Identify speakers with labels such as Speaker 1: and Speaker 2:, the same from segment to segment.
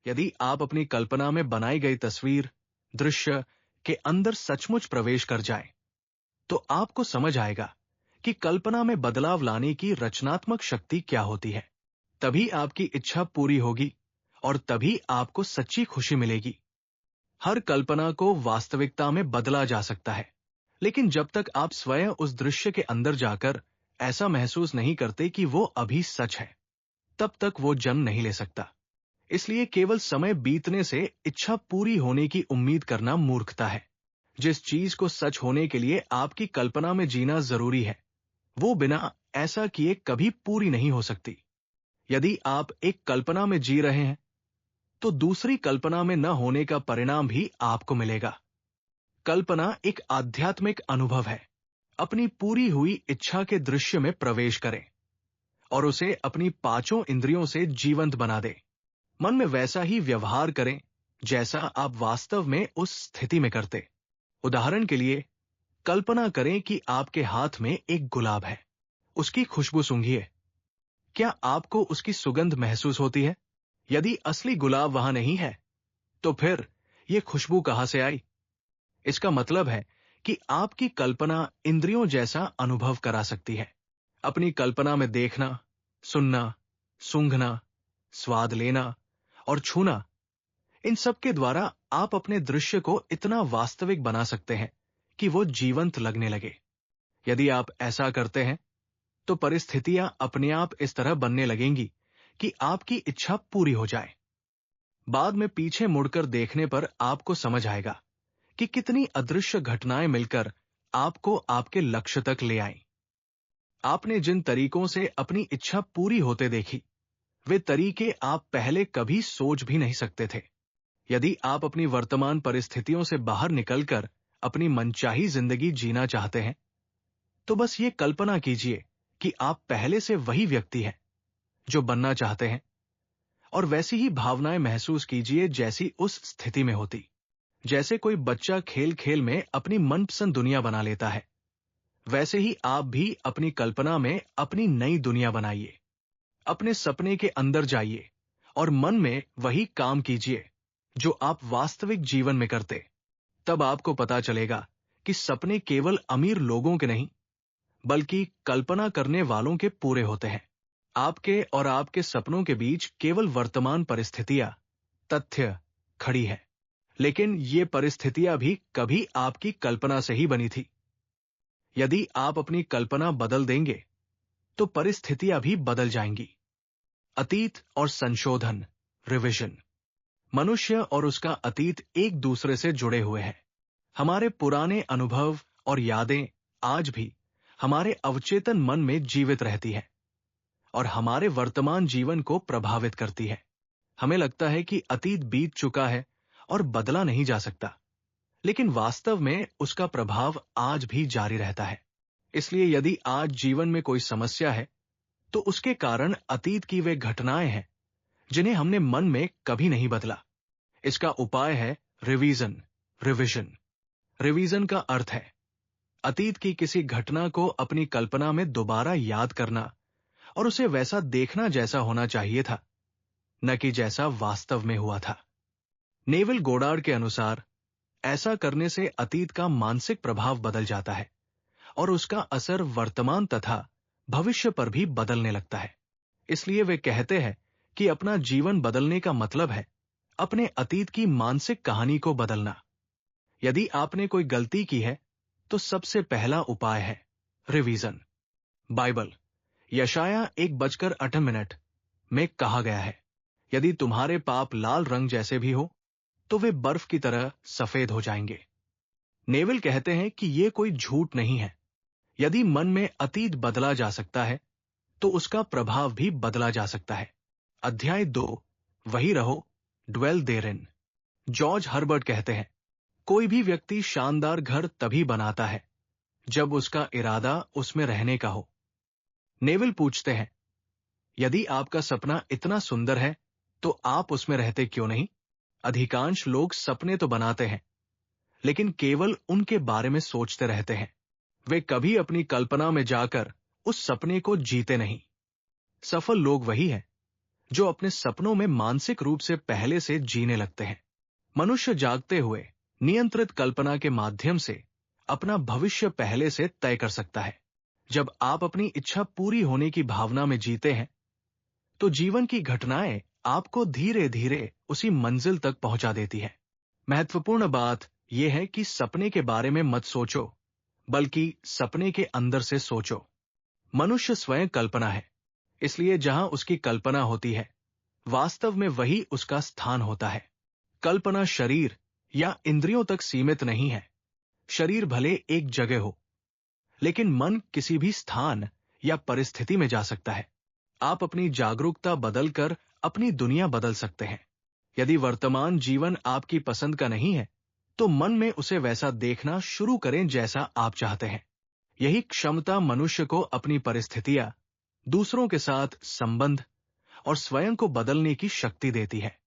Speaker 1: यदि आप अपनी कल्पना में बनाई गई तस्वीर, दृश्य के अंदर सचमुच प्रवेश कर जाएं, तो आपको समझ आएगा कि कल्पना में बदलाव लाने की रचनात्मक शक्ति क्या होती है। तभी आपकी इच्छा पूरी होगी और तभी आपको सच्ची खुशी मिलेगी। हर कल्पना को वास्तविकता में बदला जा सकता है, लेकिन जब तक आप स्वयं उस दृश्य के अंदर जाकर ऐसा महसूस नहीं करते कि वो अभी सच है, तब तक वो जन्म नहीं ले सकता। इसलिए केवल समय बीतने से इच्छा पूरी होने की उम्मीद करना मूर्खता है। जिस चीज को सच होने के लिए आपकी कल्पना में जीना जरूरी है, वो बिना ऐसा किए कभी पूरी नहीं हो सकती। यदि आप एक कल्पना में जी रहे हैं, तो दूसरी कल्पना में न होने का परिणाम भी आपको मिलेगा। कल्पना एक आध्यात्मिक अनुभव है। अपनी पूरी हुई इच्छा के दृश्य में प्रवेश करें और उसे अपनी पांचों इंद्रियों से जीवंत बना दें। मन में वैसा ही व्यवहार करें जैसा आप वास्तव में उस स्थिति में करते। उदाहरण के लिए, कल्पना करें कि आपके हाथ में एक गुलाब है। उसकी खुशबू सूंघिए। क्या आपको उसकी सुगंध महसूस होती है? यदि असली गुलाब वहां नहीं है, तो फिर यह खुशबू कहां से आई? इसका मतलब है कि आपकी कल्पना इंद्रियों जैसा अनुभव करा सकती है। अपनी कल्पना में देखना, सुनना, सूंघना, स्वाद लेना और छूना, इन सब के द्वारा आप अपने दृश्य को इतना वास्तविक बना सकते हैं कि वो जीवंत लगने लगे। यदि आप ऐसा करते हैं, तो परिस्थितियां अपने आप इस तरह बनने लगेंगी कि आपकी इच्छा पूरी हो जाए। बाद में पीछे मुड़कर देखने पर आपको समझ आएगा कि कितनी अदृश्य घटनाएं मिलकर आपको आपके लक्ष्य तक ले आईं। आपने जिन तरीकों से अपनी इच्छा पूरी होते देखी, वे तरीके आप पहले कभी सोच भी नहीं सकते थे। यदि आप अपनी वर्तमान परिस्थितियों से बाहर निकलकर अपनी मनचाही जिंदगी जीना चाहते हैं, तो बस ये कल्पना कीजिए कि आप पहले से वही व्यक्ति हैं जो बनना चाहते हैं, और वैसी ही भावनाएं महसूस कीजिए जैसी उस स्थिति में होती। जैसे कोई बच्चा खेल खेल में अपनी मनपसंद दुनिया बना लेता है, वैसे ही आप भी अपनी कल्पना में अपनी नई दुनिया बनाइए। अपने सपने के अंदर जाइए और मन में वही काम कीजिए जो आप वास्तविक जीवन में करते। तब आपको पता चलेगा कि सपने केवल अमीर लोगों के नहीं, बल्कि कल्पना करने वालों के पूरे होते हैं। आपके और आपके सपनों के बीच केवल वर्तमान परिस्थितियां, तथ्य खड़ी है, लेकिन ये परिस्थितियां भी कभी आपकी कल्पना से ही बनी थी। यदि आप अपनी कल्पना बदल देंगे, तो परिस्थितियां भी बदल जाएंगी। अतीत और संशोधन, रिविजन। मनुष्य और उसका अतीत एक दूसरे से जुड़े हुए हैं। हमारे पुराने अनुभव और यादें आज भी हमारे अवचेतन मन में जीवित रहती है और हमारे वर्तमान जीवन को प्रभावित करती है। हमें लगता है कि अतीत बीत चुका है और बदला नहीं जा सकता, लेकिन वास्तव में उसका प्रभाव आज भी जारी रहता है। इसलिए यदि आज जीवन में कोई समस्या है, तो उसके कारण अतीत की वे घटनाएं हैं जिन्हें हमने मन में कभी नहीं बदला। इसका उपाय है रिवीजन, रिविजन। रिवीजन का अर्थ है अतीत की किसी घटना को अपनी कल्पना में दोबारा याद करना और उसे वैसा देखना जैसा होना चाहिए था, न कि जैसा वास्तव में हुआ था। नेविल गोडार्ड के अनुसार ऐसा करने से अतीत का मानसिक प्रभाव बदल जाता है और उसका असर वर्तमान तथा भविष्य पर भी बदलने लगता है। इसलिए वे कहते हैं कि अपना जीवन बदलने का मतलब है अपने अतीत की मानसिक कहानी को बदलना। यदि आपने कोई गलती की है, तो सबसे पहला उपाय है रिवीजन। बाइबल यशाया 1:58 में कहा गया है, यदि तुम्हारे पाप लाल रंग जैसे भी हो, तो वे बर्फ की तरह सफेद हो जाएंगे। नेविल कहते हैं कि यह कोई झूठ नहीं है। यदि मन में अतीत बदला जा सकता है, तो उसका प्रभाव भी बदला जा सकता है। अध्याय 2, वही रहो, ड्वेल देयरिन। जॉर्ज हर्बर्ट कहते हैं, कोई भी व्यक्ति शानदार घर तभी बनाता है जब उसका इरादा उसमें रहने का हो। नेविल पूछते हैं, यदि आपका सपना इतना सुंदर है, तो आप उसमें रहते क्यों नहीं? अधिकांश लोग सपने तो बनाते हैं, लेकिन केवल उनके बारे में सोचते रहते हैं। वे कभी अपनी कल्पना में जाकर उस सपने को जीते नहीं। सफल लोग वही हैं जो अपने सपनों में मानसिक रूप से पहले से जीने लगते हैं। मनुष्य जागते हुए नियंत्रित कल्पना के माध्यम से अपना भविष्य पहले से तय कर सकता है। जब आप अपनी इच्छा पूरी होने की भावना में जीते हैं, तो जीवन की घटनाएं आपको धीरे धीरे उसी मंजिल तक पहुंचा देती है। महत्वपूर्ण बात यह है कि सपने के बारे में मत सोचो, बल्कि सपने के अंदर से सोचो। मनुष्य स्वयं कल्पना है, इसलिए जहां उसकी कल्पना होती है, वास्तव में वही उसका स्थान होता है। कल्पना शरीर या इंद्रियों तक सीमित नहीं है। शरीर भले एक जगह हो, लेकिन मन किसी भी स्थान या परिस्थिति में जा सकता है। आप अपनी जागरूकता बदलकर अपनी दुनिया बदल सकते हैं। यदि वर्तमान जीवन आपकी पसंद का नहीं है, तो मन में उसे वैसा देखना शुरू करें जैसा आप चाहते हैं। यही क्षमता मनुष्य को अपनी परिस्थितियां, दूसरों के साथ संबंध और स्वयं को बदलने की शक्ति देती है।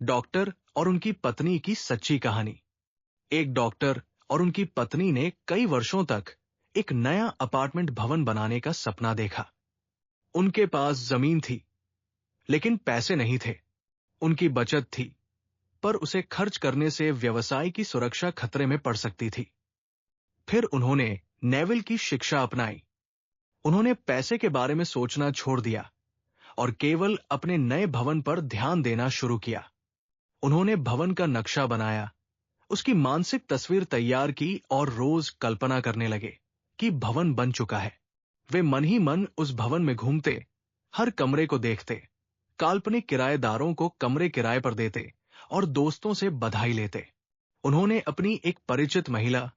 Speaker 1: डॉक्टर और उनकी पत्नी की सच्ची कहानी। एक डॉक्टर और उनकी पत्नी ने कई वर्षों तक एक नया अपार्टमेंट भवन बनाने का सपना देखा। उनके पास जमीन थी, लेकिन पैसे नहीं थे। उनकी बचत थी, पर उसे खर्च करने से व्यवसाय की सुरक्षा खतरे में पड़ सकती थी। फिर उन्होंने नेविल की शिक्षा अपनाई। उन्होंने पैसे के बारे में सोचना छोड़ दिया और केवल अपने नए भवन पर ध्यान देना शुरू किया। उन्होंने भवन का नक्शा बनाया, उसकी मानसिक तस्वीर तैयार की और रोज कल्पना करने लगे कि भवन बन चुका है। वे मन ही मन उस भवन में घूमते, हर कमरे को देखते, काल्पनिक किराएदारों को कमरे किराए पर देते और दोस्तों से बधाई लेते। उन्होंने अपनी एक परिचित महिला,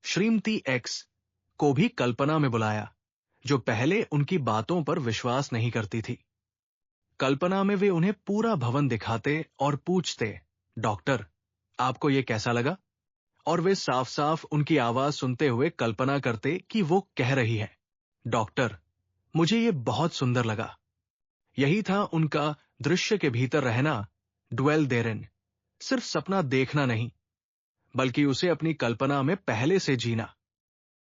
Speaker 1: श्रीमती एक्स, को भी कल्पना में बुलाया, जो पहले उनकी बातों पर विश्वास नहीं करती थी। कल्पना में वे उन्हें पूरा भवन दिखाते और पूछते, डॉक्टर, आपको यह कैसा लगा? और वे साफ साफ उनकी आवाज सुनते हुए कल्पना करते कि वो कह रही है, डॉक्टर, मुझे ये बहुत सुंदर लगा। यही था उनका दृश्य के भीतर रहना, ड्वेल देरिन। सिर्फ सपना देखना नहीं, बल्कि उसे अपनी कल्पना में पहले से जीना।